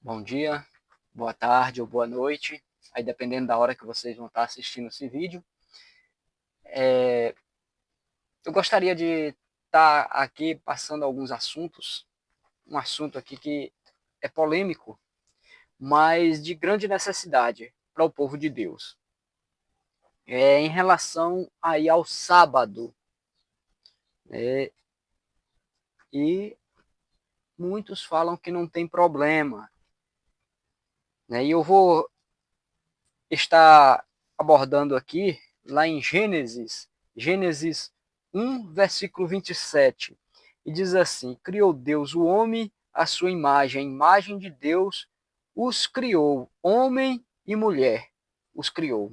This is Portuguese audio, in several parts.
Bom dia, boa tarde ou boa noite, aí dependendo da hora que vocês vão estar assistindo esse vídeo. Eu gostaria de estar aqui passando alguns assuntos, um assunto aqui que é polêmico, mas de grande necessidade para o povo de Deus. Em relação aí ao sábado, né? E muitos falam que não tem problema, né? E eu vou estar abordando aqui lá em Gênesis 1, versículo 27, e diz assim: criou Deus o homem à sua imagem, a imagem de Deus os criou, homem e mulher os criou.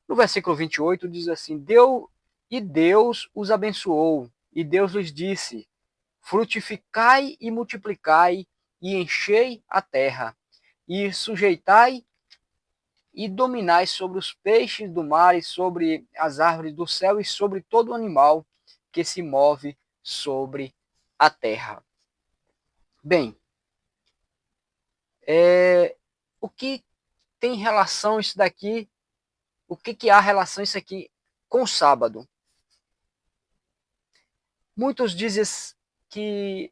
No versículo 28 diz assim: Deus os abençoou, e Deus lhes disse: frutificai e multiplicai, e enchei a terra, e sujeitai e dominai sobre os peixes do mar e sobre as árvores do céu e sobre todo animal que se move sobre a terra. Bem, o que tem relação isso daqui, o que há relação isso aqui com o sábado? Muitos dizem que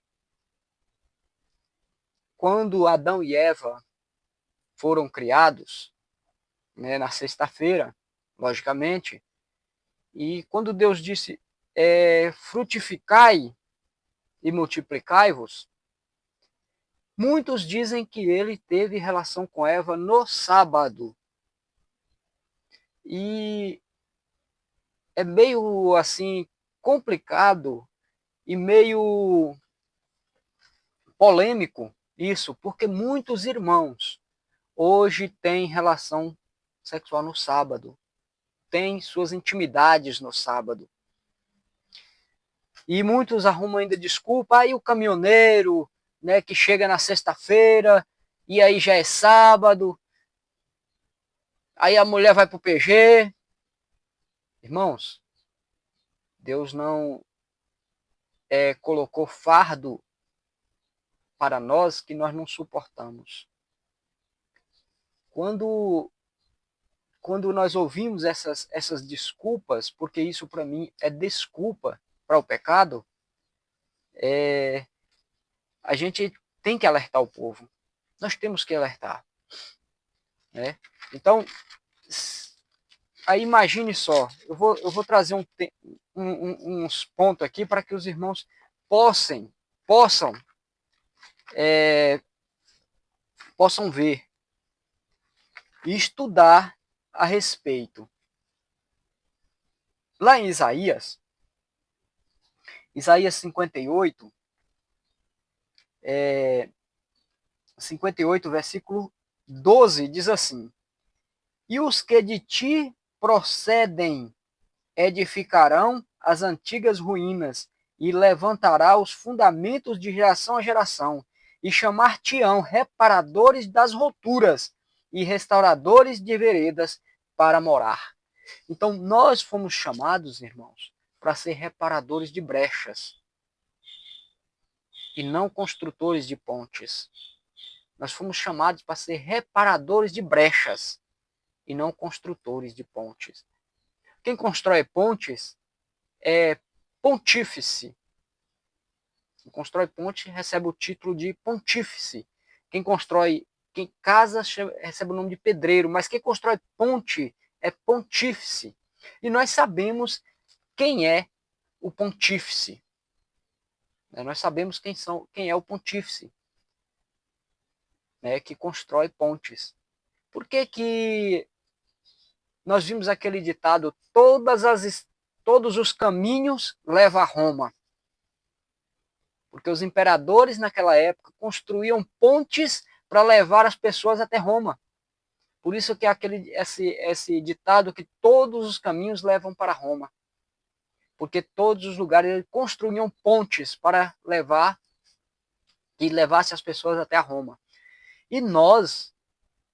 quando Adão e Eva foram criados, né, na sexta-feira, logicamente, e quando Deus disse, frutificai e multiplicai-vos, muitos dizem que ele teve relação com Eva no sábado. E é meio assim complicado e meio polêmico isso, porque muitos irmãos hoje têm relação sexual no sábado, têm suas intimidades no sábado. E muitos arrumam ainda desculpa, aí o caminhoneiro, né, que chega na sexta-feira, e aí já é sábado, aí a mulher vai pro PG. Irmãos, Deus não colocou fardo para nós que nós não suportamos. Quando nós ouvimos essas desculpas, porque isso para mim é desculpa para o pecado, a gente tem que alertar o povo. Nós temos que alertar, né? Então, aí imagine só, eu vou trazer uns pontos aqui para que os irmãos possam ver e estudar a respeito. Lá em Isaías 58, 58, versículo 12, diz assim: e os que de ti procedem edificarão as antigas ruínas, e levantará os fundamentos de geração a geração, e chamar-te-ão reparadores das roturas, e restauradores de veredas para morar. Então, nós fomos chamados, irmãos, para ser reparadores de brechas, e não construtores de pontes. Nós fomos chamados para ser reparadores de brechas, e não construtores de pontes. Quem constrói pontes é pontífice. Quem constrói ponte recebe o título de pontífice. Quem casa recebe o nome de pedreiro, mas quem constrói ponte é pontífice. E nós sabemos quem é o pontífice. Nós sabemos quem é o pontífice, né, que constrói pontes. Por que nós vimos aquele ditado: todos os caminhos levam a Roma? Porque os imperadores naquela época construíam pontes para levar as pessoas até Roma. Por isso que esse ditado que todos os caminhos levam para Roma. Porque todos os lugares construíam pontes para levasse as pessoas até a Roma. E nós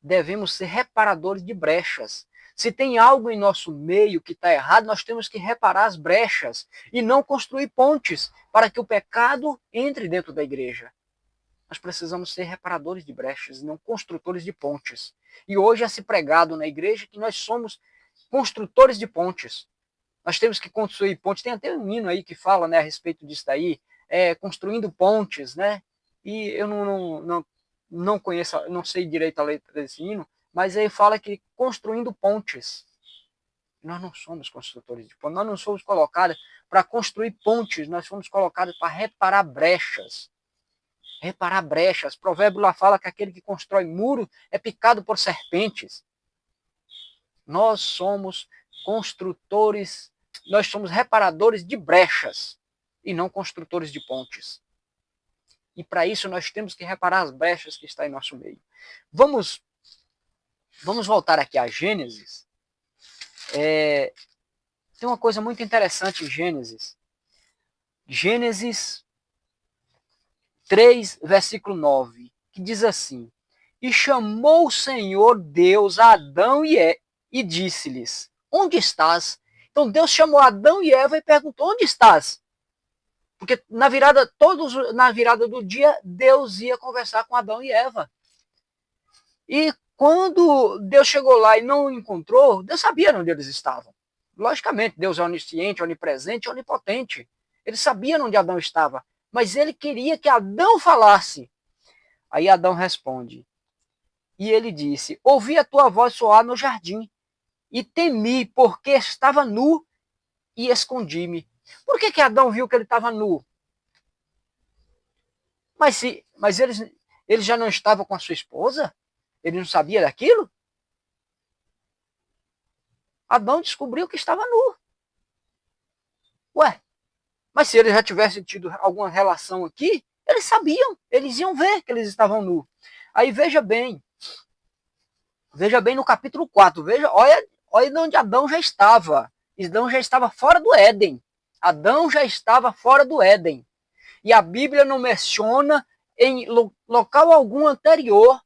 devemos ser reparadores de brechas. Se tem algo em nosso meio que está errado, nós temos que reparar as brechas e não construir pontes para que o pecado entre dentro da igreja. Nós precisamos ser reparadores de brechas, não construtores de pontes. E hoje é se pregado na igreja que nós somos construtores de pontes. Nós temos que construir pontes. Tem até um hino aí que fala, né, a respeito disso daí, construindo pontes, né? E eu não conheço, não sei direito a letra desse hino, mas aí fala que construindo pontes. Nós não somos construtores de pontes, nós não somos colocados para construir pontes, nós fomos colocados para reparar brechas. Reparar brechas. Provérbio lá fala que aquele que constrói muro é picado por serpentes. Nós somos construtores, nós somos reparadores de brechas e não construtores de pontes. E para isso nós temos que reparar as brechas que estão em nosso meio. Vamos voltar aqui a Gênesis. Tem uma coisa muito interessante em Gênesis. Gênesis 3, versículo 9, que diz assim: E chamou o Senhor Deus a Adão e disse-lhes: Onde estás? Então Deus chamou Adão e Eva e perguntou: Onde estás? Porque na virada do dia, Deus ia conversar com Adão e Eva. E quando Deus chegou lá e não o encontrou, Deus sabia onde eles estavam. Logicamente, Deus é onisciente, onipresente, onipotente. Ele sabia onde Adão estava, mas ele queria que Adão falasse. Aí Adão responde, e ele disse: Ouvi a tua voz soar no jardim, e temi, porque estava nu, e escondi-me. Por que Adão viu que ele estava nu? Mas ele já não estava com a sua esposa? Ele não sabia daquilo? Adão descobriu que estava nu. Ué, mas se eles já tivessem tido alguma relação aqui, eles sabiam, eles iam ver que eles estavam nu. Aí veja bem no capítulo 4, olha de onde Adão já estava. Adão já estava fora do Éden. Adão já estava fora do Éden. E a Bíblia não menciona em local algum anterior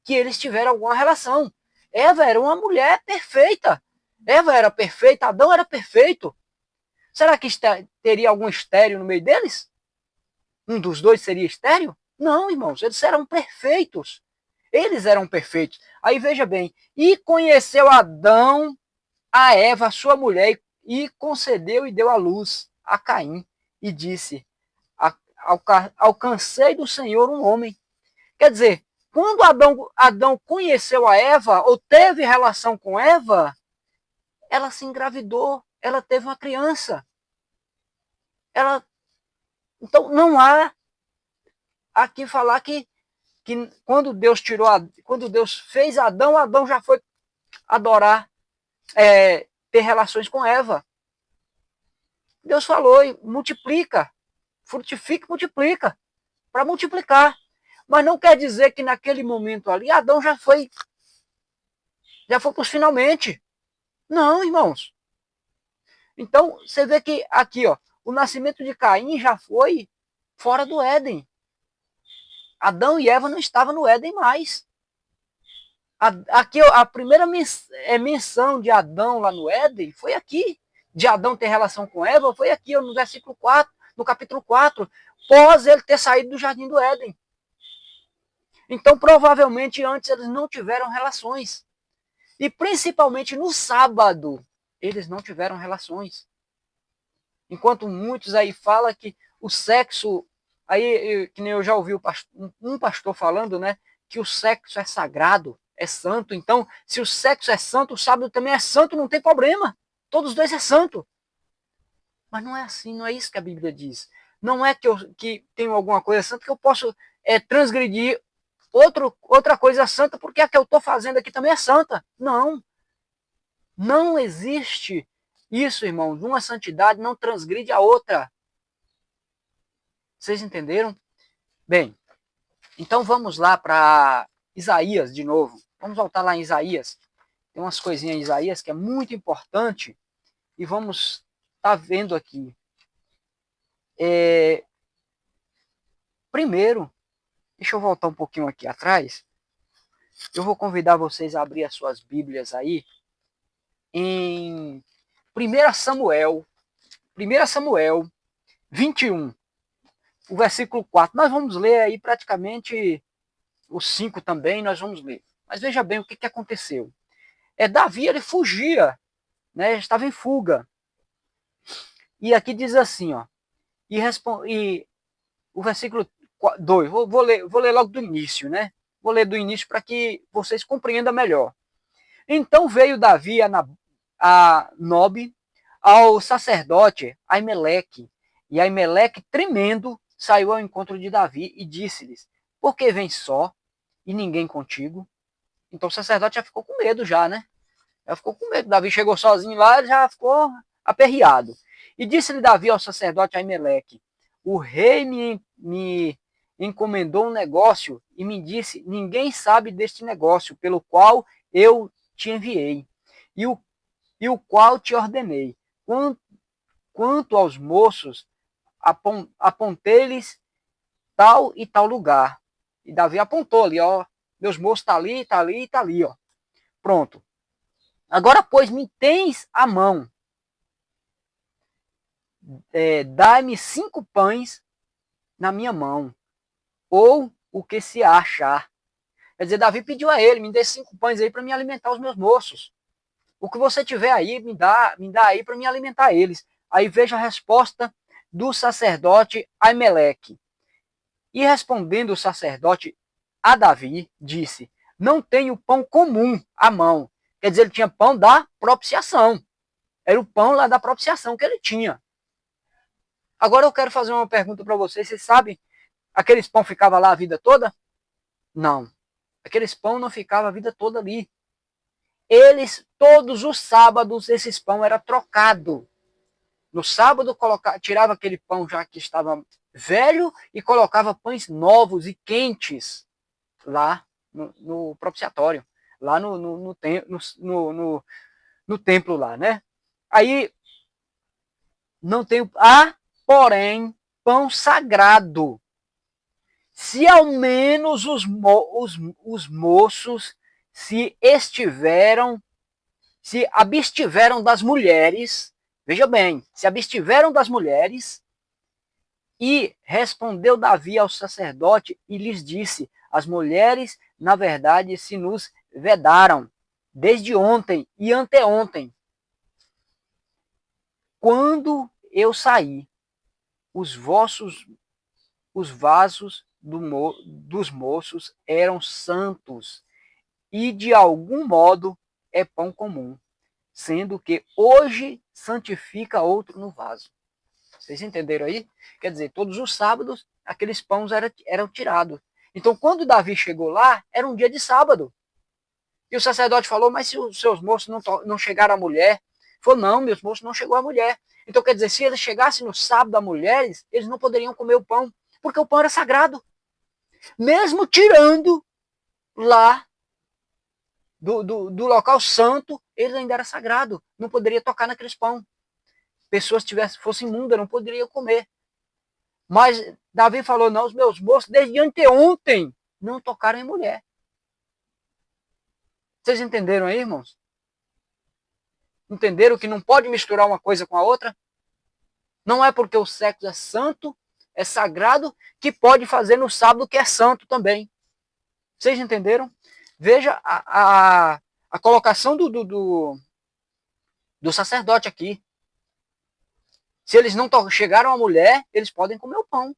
que eles tiveram alguma relação. Eva era uma mulher perfeita. Eva era perfeita, Adão era perfeito. Será que teria algum estéreo no meio deles? Um dos dois seria estéreo? Não, irmãos, eles eram perfeitos. Eles eram perfeitos. Aí veja bem, e conheceu Adão a Eva, sua mulher, e concedeu e deu à luz a Caim, e disse: Alcancei do Senhor um homem. Quer dizer, quando Adão conheceu a Eva, ou teve relação com Eva, ela se engravidou, ela teve uma criança. Então não há aqui falar que quando Deus fez Adão, Adão já foi adorar, ter relações com Eva. Deus falou: multiplica, frutifica e multiplica, para multiplicar. Mas não quer dizer que naquele momento ali Adão já foi para os finalmente. Não, irmãos. Então você vê que aqui, ó, o nascimento de Caim já foi fora do Éden. Adão e Eva não estavam no Éden mais. Aqui a primeira menção de Adão lá no Éden foi aqui. De Adão ter relação com Eva foi aqui, no versículo 4, no capítulo 4, pós ele ter saído do jardim do Éden. Então, provavelmente, antes eles não tiveram relações. E principalmente no sábado, eles não tiveram relações. Enquanto muitos aí falam que o sexo, aí que nem eu já ouvi um pastor falando, né, que o sexo é sagrado, é santo. Então, se o sexo é santo, o sábado também é santo, não tem problema. Todos os dois é santo. Mas não é assim, não é isso que a Bíblia diz. Não é que tenho alguma coisa santa que eu posso transgredir outra coisa santa, porque a que eu estou fazendo aqui também é santa. Não. Não existe isso, irmãos. Uma santidade não transgride a outra. Vocês entenderam? Bem, então vamos lá para Isaías de novo. Vamos voltar lá em Isaías. Tem umas coisinhas em Isaías que é muito importante e vamos estar vendo aqui. Primeiro, deixa eu voltar um pouquinho aqui atrás. Eu vou convidar vocês a abrir as suas Bíblias aí em 1 Samuel 21. o versículo 4. Nós vamos ler aí praticamente o 5 também, nós vamos ler. Mas veja bem o que aconteceu. Davi, ele fugia, né? Estava em fuga. E aqui diz assim, ó. E o versículo 2, vou ler logo do início, né? Vou ler do início para que vocês compreendam melhor. Então veio Davi a Nob, ao sacerdote Aimeleque, e Aimeleque, tremendo, saiu ao encontro de Davi e disse-lhes: por que vem só e ninguém contigo? Então o sacerdote já ficou com medo já, né? Já ficou com medo. Davi chegou sozinho lá, já ficou aperreado. E disse-lhe Davi ao sacerdote Aimeleque: o rei me encomendou um negócio e me disse: ninguém sabe deste negócio, pelo qual eu te enviei, e o qual te ordenei. Quanto aos moços, apontei-lhes tal e tal lugar. E Davi apontou ali, ó, meus moços tá ali, tá ali, tá ali, ó. Pronto. Agora, pois, me tens a mão. Dai-me 5 pães na minha mão, ou o que se achar. Quer dizer, Davi pediu a ele, me dê 5 pães aí para me alimentar os meus moços. O que você tiver aí, me dá aí para me alimentar eles. Aí veja a resposta do sacerdote Aimeleque. E respondendo o sacerdote a Davi, disse: não tenho pão comum à mão. Quer dizer, ele tinha pão da propiciação. Era o pão lá da propiciação que ele tinha. Agora eu quero fazer uma pergunta para vocês. Vocês sabem, aqueles pão ficava lá a vida toda? Não. Aqueles pão não ficava a vida toda ali. Eles, todos os sábados, esses pão era trocado. No sábado, tirava aquele pão já que estava velho e colocava pães novos e quentes lá no propiciatório, lá no templo lá, né? Aí, não tem... porém, pão sagrado. Se ao menos os moços se abstiveram das mulheres, veja bem, se abstiveram das mulheres, e respondeu Davi ao sacerdote e lhes disse: as mulheres, na verdade, se nos vedaram desde ontem e anteontem. Quando eu saí, os vasos dos moços eram santos, e de algum modo é pão comum, sendo que hoje santifica outro no vaso. Vocês entenderam aí? Quer dizer, todos os sábados aqueles pães eram tirados. Então, quando Davi chegou lá, era um dia de sábado. E o sacerdote falou: mas se os seus moços não chegaram a mulher? Ele falou: não, meus moços não chegou a mulher. Então, quer dizer, se eles chegassem no sábado a mulheres, eles não poderiam comer o pão, porque o pão era sagrado. Mesmo tirando lá do local santo, ele ainda era sagrado. Não poderia tocar naqueles pão. Pessoas fossem imundas, não poderiam comer. Mas Davi falou: não, os meus moços, desde anteontem, não tocaram em mulher. Vocês entenderam aí, irmãos? Entenderam que não pode misturar uma coisa com a outra? Não é porque o sexo é santo, é sagrado, que pode fazer no sábado que é santo também. Vocês entenderam? Veja a colocação do sacerdote aqui. Se eles não chegaram à mulher, eles podem comer o pão.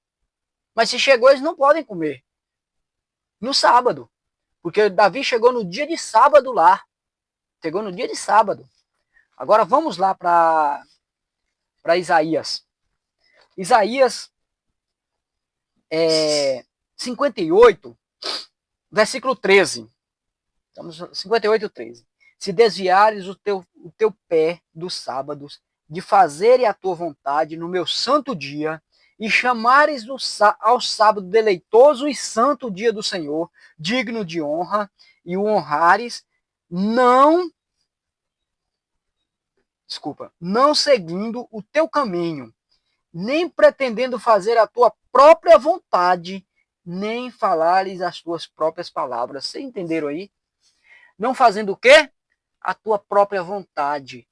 Mas se chegou, eles não podem comer. No sábado. Porque Davi chegou no dia de sábado lá. Chegou no dia de sábado. Agora vamos lá para Isaías. Isaías 58, versículo 13. Estamos 58, 13. Se desviares o teu pé dos sábados, de fazer a tua vontade no meu santo dia, e chamares ao sábado deleitoso e santo dia do Senhor, digno de honra, e o honrares, não seguindo o teu caminho, nem pretendendo fazer a tua própria vontade, nem falares as tuas próprias palavras. Vocês entenderam aí? Não fazendo o quê? A tua própria vontade.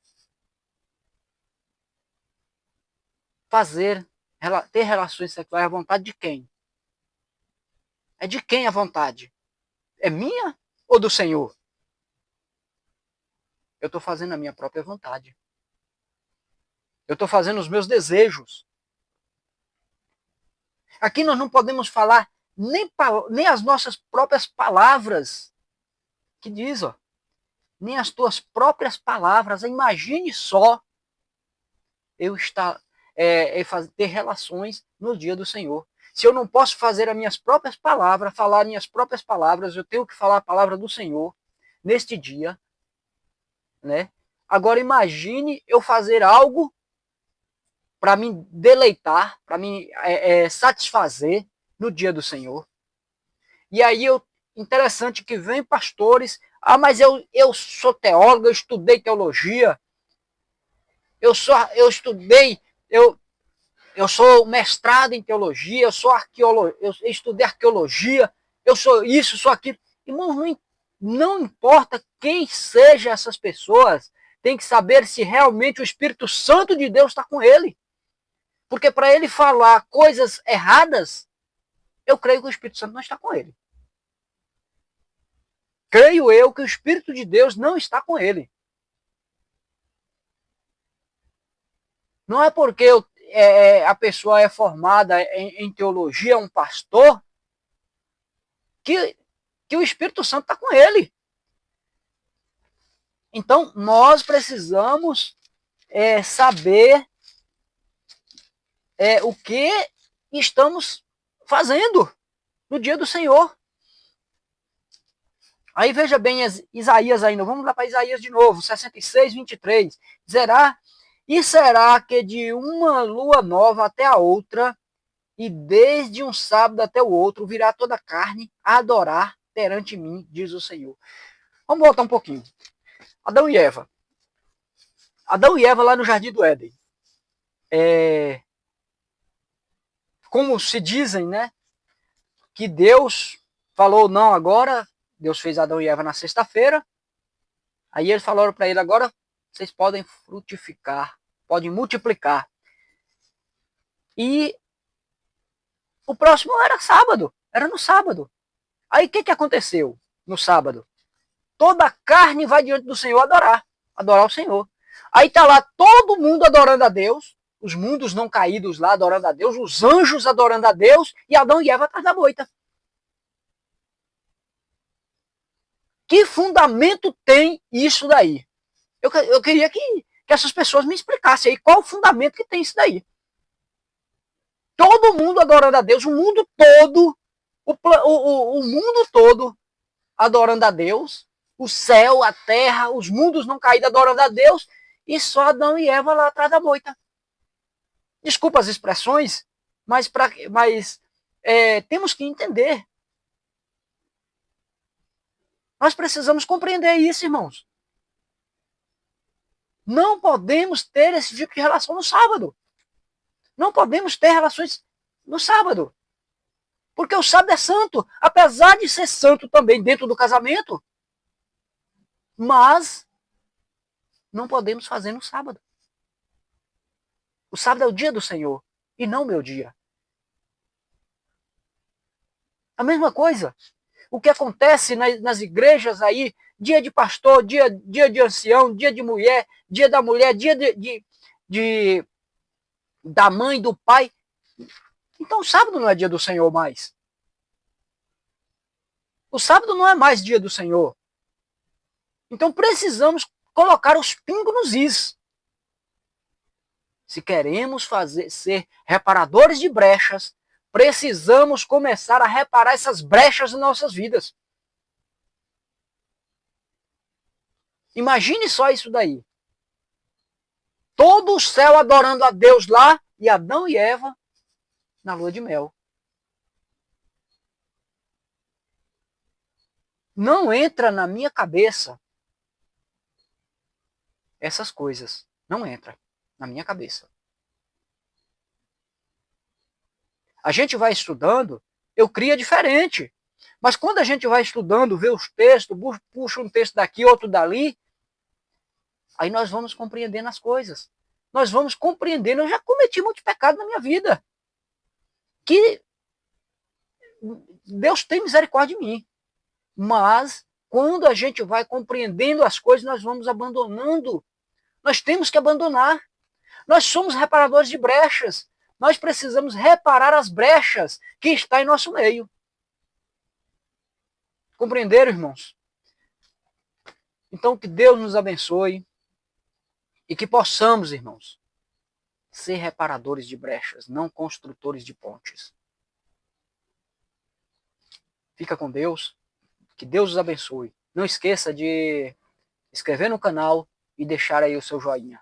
Ter relações sexuais é a vontade de quem? É de quem a vontade? É minha ou do Senhor? Eu estou fazendo a minha própria vontade. Eu estou fazendo os meus desejos. Aqui nós não podemos falar nem as nossas próprias palavras. Que diz, ó, nem as tuas próprias palavras. Imagine só eu ter relações no dia do Senhor. Se eu não posso fazer as minhas próprias palavras, falar minhas próprias palavras, eu tenho que falar a palavra do Senhor neste dia, né? Agora imagine eu fazer algo para me deleitar, para me satisfazer no dia do Senhor. E aí interessante que vem pastores, mas eu sou teólogo, eu estudei teologia, eu estudei, eu sou mestrado em teologia, eu sou arqueólogo, eu estudei arqueologia, eu sou isso, sou aquilo. Irmãos, não importa quem sejam essas pessoas, tem que saber se realmente o Espírito Santo de Deus está com ele. Porque para ele falar coisas erradas, eu creio que o Espírito Santo não está com ele. Creio eu que o Espírito de Deus não está com ele. Não é porque a pessoa é formada em teologia, um pastor, que o Espírito Santo está com ele. Então, nós precisamos saber o que estamos fazendo no dia do Senhor. Aí veja bem Isaías ainda, vamos lá para Isaías de novo, 66, 23. Será que de uma lua nova até a outra, e desde um sábado até o outro, virá toda a carne a adorar perante mim, diz o Senhor. Vamos voltar um pouquinho. Adão e Eva. Adão e Eva lá no Jardim do Éden. Como se dizem, né? Que Deus falou, não, agora, Deus fez Adão e Eva na sexta-feira, aí eles falaram para ele, agora vocês podem frutificar, podem multiplicar. E o próximo era sábado, era no sábado. Aí o que aconteceu no sábado? Toda a carne vai diante do Senhor adorar o Senhor. Aí tá lá todo mundo adorando a Deus, os mundos não caídos lá adorando a Deus, os anjos adorando a Deus, e Adão e Eva atrás da moita. Que fundamento tem isso daí? Eu queria que essas pessoas me explicassem aí qual o fundamento que tem isso daí. Todo mundo adorando a Deus, o mundo todo, o mundo todo adorando a Deus, o céu, a terra, os mundos não caídos adorando a Deus, e só Adão e Eva lá atrás da moita. Desculpa as expressões, mas temos que entender. Nós precisamos compreender isso, irmãos. Não podemos ter esse tipo de relação no sábado. Não podemos ter relações no sábado. Porque o sábado é santo, apesar de ser santo também dentro do casamento. Mas não podemos fazer no sábado. O sábado é o dia do Senhor e não o meu dia. A mesma coisa. O que acontece nas igrejas aí, dia de pastor, dia de ancião, dia de mulher, dia da mulher, dia da mãe, do pai. Então o sábado não é dia do Senhor mais. O sábado não é mais dia do Senhor. Então precisamos colocar os pingos nos is. Se queremos ser reparadores de brechas, precisamos começar a reparar essas brechas em nossas vidas. Imagine só isso daí. Todo o céu adorando a Deus lá e Adão e Eva na lua de mel. Não entra na minha cabeça essas coisas. Não entra na minha cabeça. A gente vai estudando, eu crio diferente. Mas quando a gente vai estudando, vê os textos, puxa um texto daqui, outro dali, aí nós vamos compreendendo as coisas. Nós vamos compreendendo. Eu já cometi muito pecado na minha vida. que Deus tem misericórdia de mim. Mas quando a gente vai compreendendo as coisas, nós vamos abandonando. Nós temos que abandonar. Nós somos reparadores de brechas. Nós precisamos reparar as brechas que estão em nosso meio. Compreenderam, irmãos? Então, que Deus nos abençoe e que possamos, irmãos, ser reparadores de brechas, não construtores de pontes. Fica com Deus, que Deus os abençoe. Não esqueça de inscrever no canal e deixar aí o seu joinha.